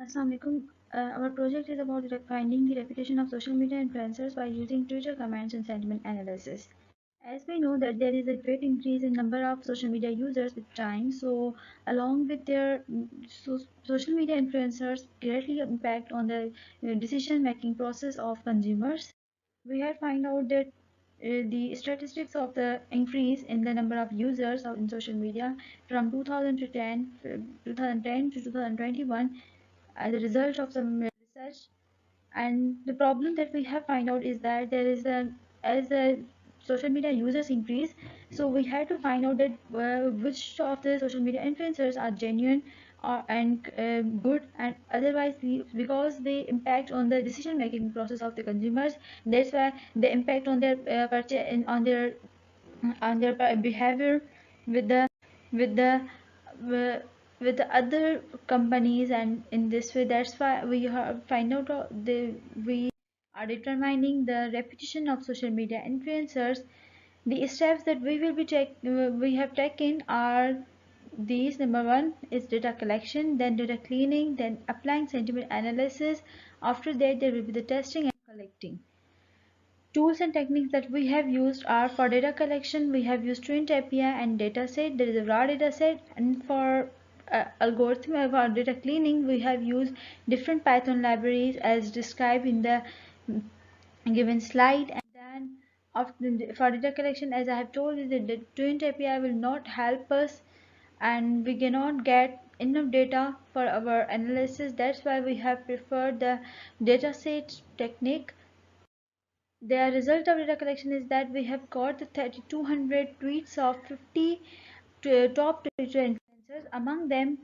Assalamualaikum. Our project is about finding the reputation of social media influencers by using Twitter comments and sentiment analysis. As we know that there is a great increase in number of social media users with time, so along with their social media influencers greatly impact on the decision making process of consumers. We have find out that the statistics of the increase in the number of users in social media from 2010 to 2021 as a result of some research. And the problem that we have find out is that there is a as the social media users increase, so we had to find out that which of the social media influencers are genuine and good, and otherwise because they impact on the decision making process of the consumers. That's why they impact on their purchase and on their behavior with the with the uh, with the other companies. And in this way, that's why we have find out we are determining the reputation of social media influencers. The steps that we have taken are these: number one is data collection, then data cleaning, then applying sentiment analysis. After that, there will be the testing and collecting. Tools and techniques that we have used are: for data collection, we have used Twint API and dataset. There is a raw dataset. And for algorithm for data cleaning, we have used different Python libraries as described in the given slide. And then for data collection, as I have told you, the Twint API will not help us, and we cannot get enough data for our analysis. That's why we have preferred the dataset technique. The result of data collection is that we have got the 3,200 tweets of 50 top Twitter influencers. Among them,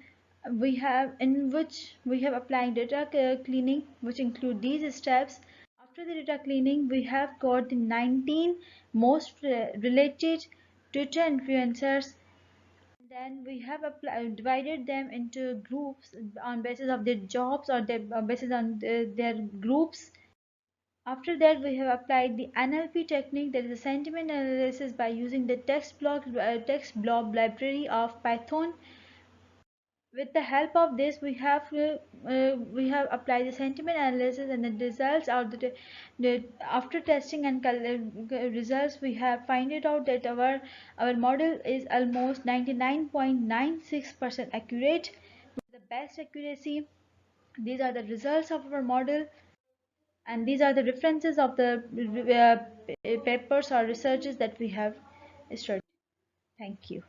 we have in which we have applied data cleaning, which include these steps. After the data cleaning, we have got the 19 most related Twitter influencers. Then we have divided them into groups on basis of their jobs or their basis on their groups. After that, we have applied the NLP technique, that is a sentiment analysis, by using the text blob library of Python. With the help of this, we have applied the sentiment analysis, and the results are after testing and results, we have find it out that our model is almost 99.96% accurate, with the best accuracy. These are the results of our model, and these are the references of the papers or researches that we have studied. Thank you.